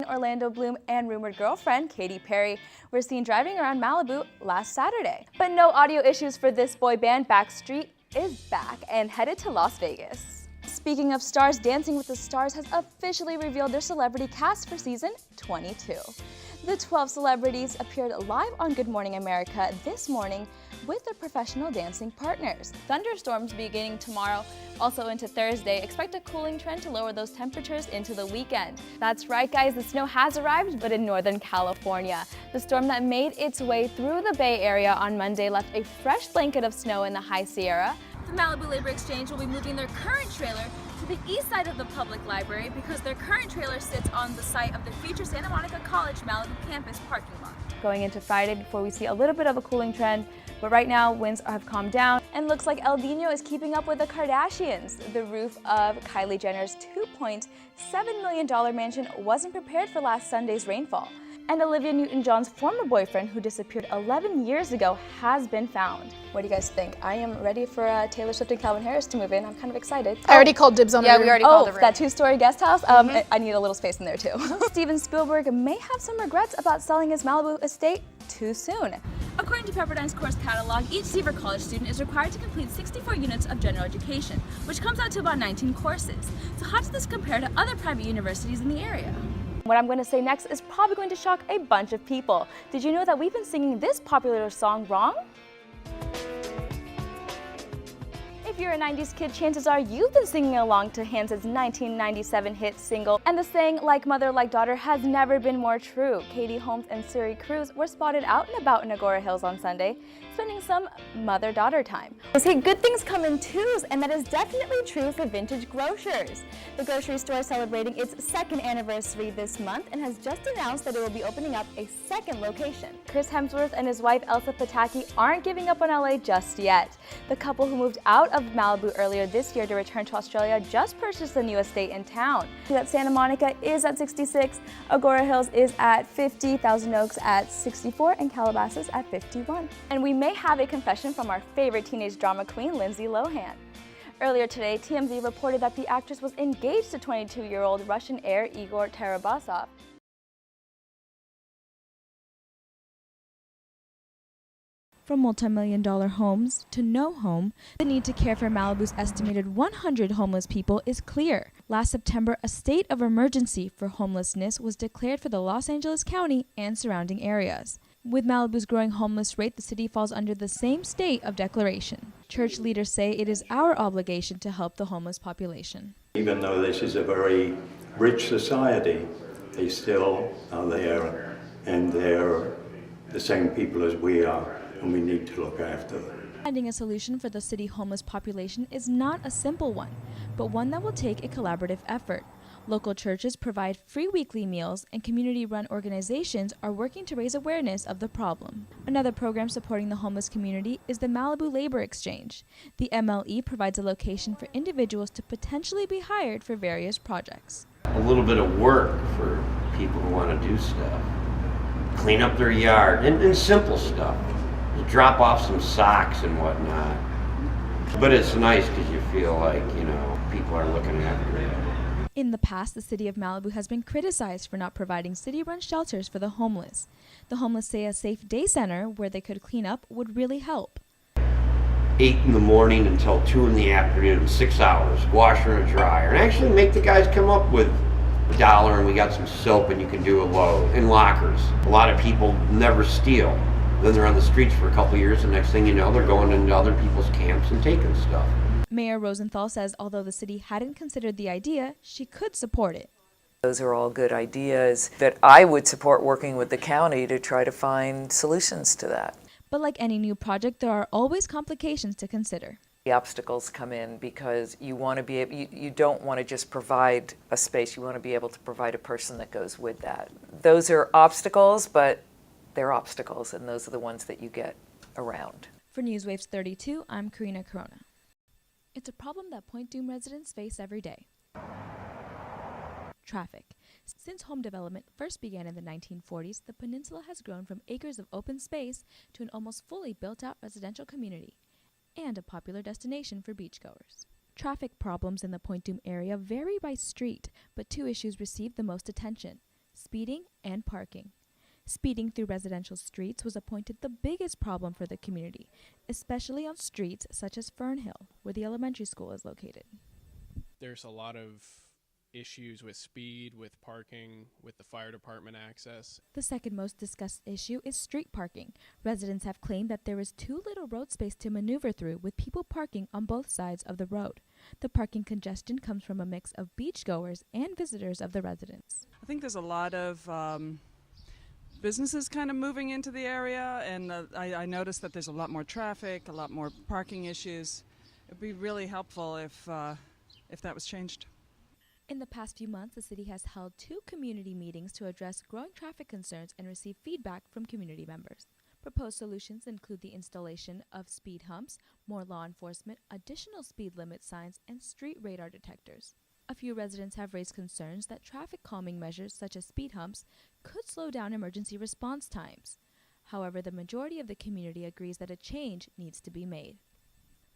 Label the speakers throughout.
Speaker 1: Orlando Bloom and rumored girlfriend Katy Perry were seen driving around Malibu last Saturday. But no audio issues for this boy band. Backstreet is back and headed to Las Vegas. Speaking of stars, Dancing with the Stars has officially revealed their celebrity cast for season 22. The 12 celebrities appeared live on Good Morning America this morning with their professional dancing partners. Thunderstorms beginning tomorrow, also into Thursday. Expect a cooling trend to lower those temperatures into the weekend. That's right, guys, the snow has arrived, but in Northern California. The storm that made its way through the Bay Area on Monday left a fresh blanket of snow in the High Sierra. The Malibu Labor Exchange will be moving their current trailer to the east side of the public library because their current trailer sits on the site of the future Santa Monica College Malibu campus parking lot. Going into Friday before we see a little bit of a cooling trend, but right now winds have calmed down and looks like El Nino is keeping up with the Kardashians. The roof of Kylie Jenner's $2.7 million mansion wasn't prepared for last Sunday's rainfall. And Olivia Newton-John's former boyfriend, who disappeared 11 years ago, has been found. What do you guys think? I am ready for Taylor Swift and Calvin Harris to move in. I'm kind of excited.
Speaker 2: I already called dibs on the room.
Speaker 1: Yeah, we already called the room. That two-story guest house? I need a little space in there too. Steven Spielberg may have some regrets about selling his Malibu estate too soon. According to Pepperdine's course catalog, each Seaver College student is required to complete 64 units of general education, which comes out to about 19 courses. So how does this compare to other private universities in the area? What I'm going to say next is probably going to shock a bunch of people. Did you know that we've been singing this popular song wrong? If you're a 90s kid, chances are you've been singing along to Hans's 1997 hit single. And the saying, like mother, like daughter, has never been more true. Katie Holmes and Suri Cruz were spotted out and about in Agora Hills on Sunday, spending some mother-daughter time. They say good things come in twos, and that is definitely true for Vintage Grocers. The grocery store is celebrating its second anniversary this month and has just announced that it will be opening up a second location. Chris Hemsworth and his wife Elsa Pataki aren't giving up on LA just yet. The couple who moved out of Malibu earlier this year to return to Australia just purchased a new estate in town. That Santa Monica is at 66, Agora Hills is at 50, Thousand Oaks at 64, and Calabasas at 51. And we may have a confession from our favorite teenage drama queen, Lindsay Lohan. Earlier today, TMZ reported that the actress was engaged to 22-year-old Russian heir Igor Tarabasov. From multi-million-dollar homes to no home, the need to care for Malibu's estimated 100 homeless people is clear. Last September, a state of emergency for homelessness was declared for the Los Angeles County and surrounding areas. With Malibu's growing homeless rate, the city falls under the same state of declaration. Church leaders say it is our obligation to help the homeless population.
Speaker 3: Even though this is a very rich society, they still are there, and they're the same people as we are, and we need to look after them.
Speaker 1: Finding a solution for the city homeless population is not a simple one, but one that will take a collaborative effort. Local churches provide free weekly meals, and community-run organizations are working to raise awareness of the problem. Another program supporting the homeless community is the Malibu Labor Exchange. The MLE provides a location for individuals to potentially be hired for various projects.
Speaker 4: A little bit of work for people who want to do stuff. Clean up their yard, and simple stuff. Drop off some socks and whatnot. But it's nice because you feel like, people are looking after you.
Speaker 1: In the past, the city of Malibu has been criticized for not providing city-run shelters for the homeless. The homeless say a safe day center where they could clean up would really help.
Speaker 4: 8 in the morning until 2 in the afternoon, 6 hours, washer and dryer. And actually make the guys come up with $1 and we got some soap and you can do a load. And lockers. A lot of people never steal. Then they're on the streets for a couple years, and next thing you know, they're going into other people's camps and taking stuff.
Speaker 1: Mayor Rosenthal says although the city hadn't considered the idea, she could support it.
Speaker 5: Those are all good ideas that I would support working with the county to try to find solutions to that.
Speaker 1: But like any new project, there are always complications to consider.
Speaker 5: The obstacles come in because you want to be able, you don't want to just provide a space, you want to be able to provide a person that goes with that. Those are obstacles, but they're obstacles, and those are the ones that you get around.
Speaker 1: For Newswaves 32, I'm Karina Corona. It's a problem that Point Dume residents face every day. Traffic. Since home development first began in the 1940s, the peninsula has grown from acres of open space to an almost fully built-out residential community and a popular destination for beachgoers. Traffic problems in the Point Dume area vary by street, but two issues receive the most attention: speed speeding and parking. Speeding through residential streets was appointed the biggest problem for the community, especially on streets such as Fernhill, where the elementary school is located.
Speaker 2: There's a lot of issues with speed, with parking, with the fire department access.
Speaker 1: The second most discussed issue is street parking. Residents have claimed that there is too little road space to maneuver through, with people parking on both sides of the road. The parking congestion comes from a mix of beachgoers and visitors of the residents.
Speaker 6: I think there's a lot of businesses kind of moving into the area, and I noticed that there's a lot more traffic, a lot more parking issues. It'd be really helpful if that was changed.
Speaker 1: In the past few months, the city has held 2 community meetings to address growing traffic concerns and receive feedback from community members. Proposed solutions include the installation of speed humps, more law enforcement, additional speed limit signs, and street radar detectors. A few residents have raised concerns that traffic calming measures such as speed humps could slow down emergency response times. However, the majority of the community agrees that a change needs to be made.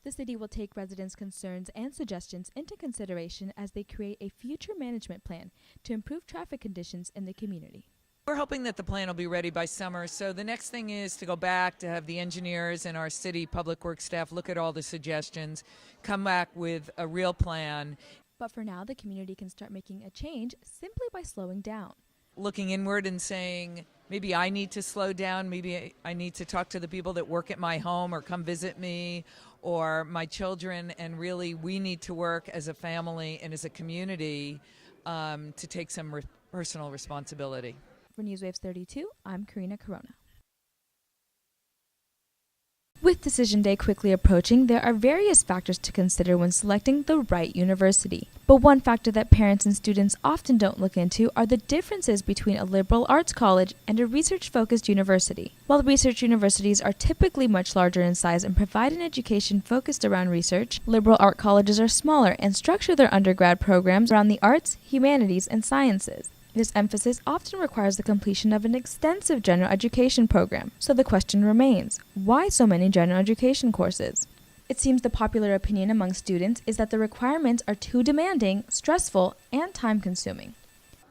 Speaker 1: The city will take residents' concerns and suggestions into consideration as they create a future management plan to improve traffic conditions in the community.
Speaker 5: We're hoping that the plan will be ready by summer, so the next thing is to go back to have the engineers and our city public works staff look at all the suggestions, come back with a real plan.
Speaker 1: But for now, the community can start making a change simply by slowing down.
Speaker 5: Looking inward and saying, maybe I need to slow down, maybe I need to talk to the people that work at my home or come visit me, or my children, and really we need to work as a family and as a community to take some personal responsibility.
Speaker 1: For Newswaves 32, I'm Karina Corona. With Decision Day quickly approaching, there are various factors to consider when selecting the right university. But one factor that parents and students often don't look into are the differences between a liberal arts college and a research-focused university. While research universities are typically much larger in size and provide an education focused around research, liberal art colleges are smaller and structure their undergrad programs around the arts, humanities, and sciences. This emphasis often requires the completion of an extensive general education program. So the question remains, why so many general education courses? It seems the popular opinion among students is that the requirements are too demanding, stressful, and time-consuming.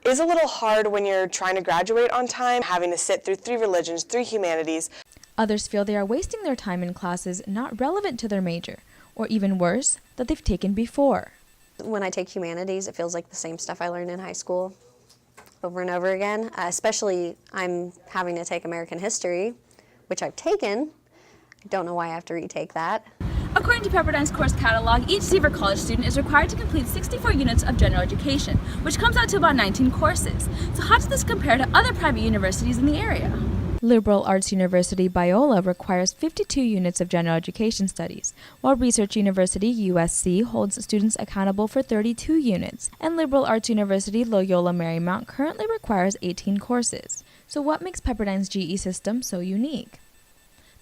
Speaker 7: It's a little hard when you're trying to graduate on time, having to sit through 3 religions, 3 humanities.
Speaker 1: Others feel they are wasting their time in classes not relevant to their major, or even worse, that they've taken before.
Speaker 8: When I take humanities, it feels like the same stuff I learned in high school over and over again. Especially I'm having to take American history, which I've taken. I don't know why I have to retake that.
Speaker 1: According to Pepperdine's course catalog, each Seaver College student is required to complete 64 units of general education, which comes out to about 19 courses. So how does this compare to other private universities in the area? Liberal Arts University Biola requires 52 units of general education studies, while Research University USC holds students accountable for 32 units, and Liberal Arts University Loyola Marymount currently requires 18 courses. So what makes Pepperdine's GE system so unique?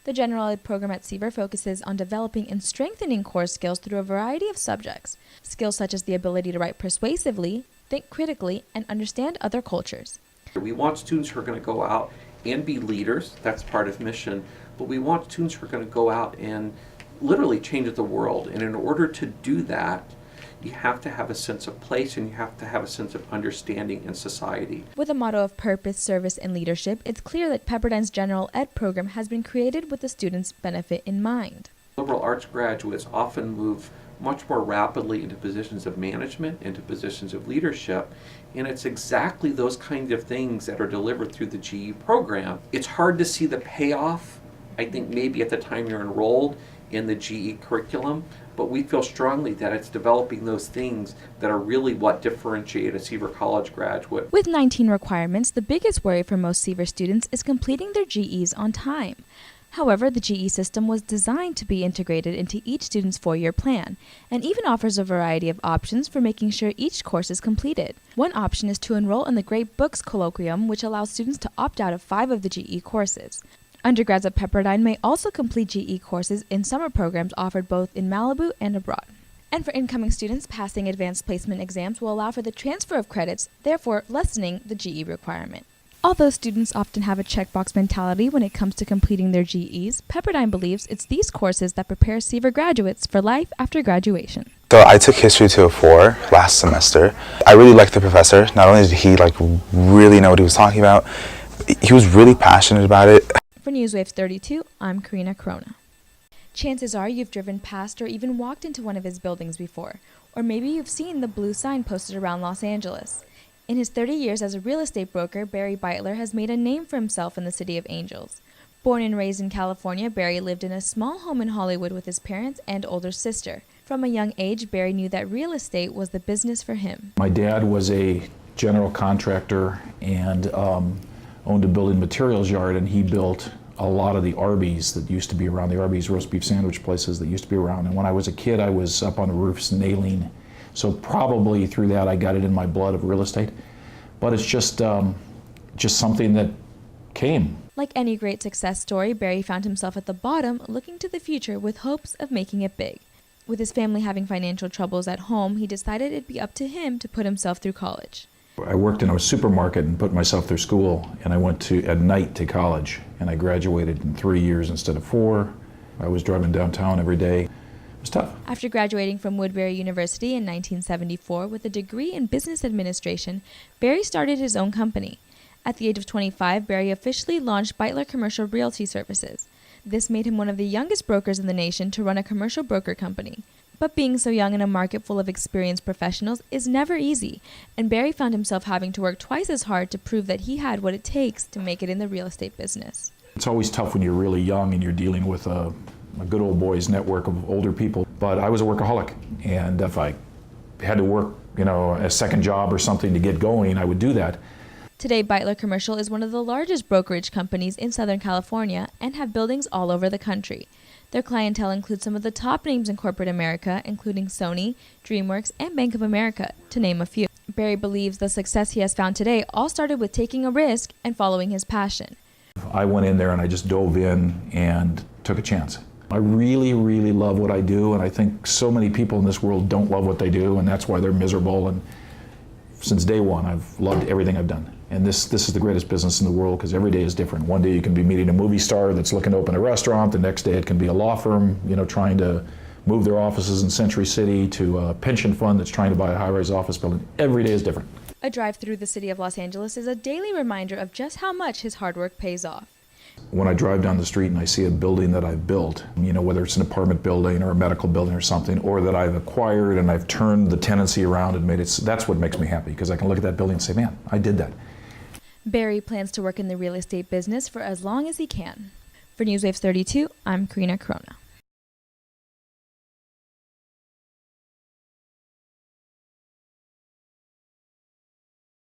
Speaker 1: The general ed program at Seaver focuses on developing and strengthening core skills through a variety of subjects, skills such as the ability to write persuasively, think critically, and understand other cultures.
Speaker 9: We want students who are going to go out and be leaders, that's part of mission, but we want students who are going to go out and literally change the world. And in order to do that, you have to have a sense of place and you have to have a sense of understanding in society.
Speaker 1: With a motto of purpose, service, and leadership, it's clear that Pepperdine's general ed program has been created with the students' benefit in mind.
Speaker 9: Liberal arts graduates often move much more rapidly into positions of management, into positions of leadership, and it's exactly those kinds of things that are delivered through the GE program. It's hard to see the payoff, I think maybe at the time you're enrolled in the GE curriculum, but we feel strongly that it's developing those things that are really what differentiate a Seaver College graduate.
Speaker 1: With 19 requirements, the biggest worry for most Seaver students is completing their GEs on time. However, the GE system was designed to be integrated into each student's 4-year plan, and even offers a variety of options for making sure each course is completed. One option is to enroll in the Great Books Colloquium, which allows students to opt out of 5 of the GE courses. Undergrads at Pepperdine may also complete GE courses in summer programs offered both in Malibu and abroad. And for incoming students, passing advanced placement exams will allow for the transfer of credits, therefore lessening the GE requirement. Although students often have a checkbox mentality when it comes to completing their GEs, Pepperdine believes it's these courses that prepare Seaver graduates for life after graduation.
Speaker 10: So I took history to a 4 last semester. I really liked the professor. Not only did he really know what he was talking about, he was really passionate about it.
Speaker 1: For Newswave 32, I'm Karina Corona. Chances are you've driven past or even walked into one of his buildings before, or maybe you've seen the blue sign posted around Los Angeles. In his 30 years as a real estate broker, Barry Beitler has made a name for himself in the City of Angels. Born and raised in California, Barry lived in a small home in Hollywood with his parents and older sister. From a young age, Barry knew that real estate was the business for him.
Speaker 11: My dad was a general contractor and owned a building materials yard, and he built a lot of the Arby's that used to be around, the Arby's roast beef sandwich places that used to be around. And when I was a kid, I was up on the roofs nailing. So probably through that, I got it in my blood of real estate. But it's just something that came.
Speaker 1: Like any great success story, Barry found himself at the bottom, looking to the future with hopes of making it big. With his family having financial troubles at home, he decided it'd be up to him to put himself through college.
Speaker 11: I worked in a supermarket and put myself through school, and I went at night to college, and I graduated in 3 years instead of 4. I was driving downtown every day. It was tough.
Speaker 1: After graduating from Woodbury University in 1974 with a degree in business administration, Barry started his own company. At the age of 25, Barry officially launched Beitler Commercial Realty Services. This made him one of the youngest brokers in the nation to run a commercial broker company. But being so young in a market full of experienced professionals is never easy, and Barry found himself having to work twice as hard to prove that he had what it takes to make it in the real estate business.
Speaker 11: It's always tough when you're really young and you're dealing with a good old boys network of older people. But I was a workaholic, and if I had to work, a second job or something to get going, I would do that.
Speaker 1: Today, Beitler Commercial is one of the largest brokerage companies in Southern California and have buildings all over the country. Their clientele includes some of the top names in corporate America, including Sony, DreamWorks, and Bank of America, to name a few. Barry believes the success he has found today all started with taking a risk and following his passion.
Speaker 11: I went in there and I just dove in and took a chance. I really, really love what I do, and I think so many people in this world don't love what they do, and that's why they're miserable. And since day one, I've loved everything I've done. And this is the greatest business in the world because every day is different. One day you can be meeting a movie star that's looking to open a restaurant. The next day it can be a law firm, trying to move their offices in Century City, to a pension fund that's trying to buy a high-rise office building. Every day is different.
Speaker 1: A drive through the city of Los Angeles is a daily reminder of just how much his hard work pays off.
Speaker 11: When I drive down the street and I see a building that I've built, whether it's an apartment building or a medical building or something, or that I've acquired and I've turned the tenancy around and made it, that's what makes me happy, because I can look at that building and say, man, I did that.
Speaker 1: Barry plans to work in the real estate business for as long as he can. For Newswave 32, I'm Karina Corona.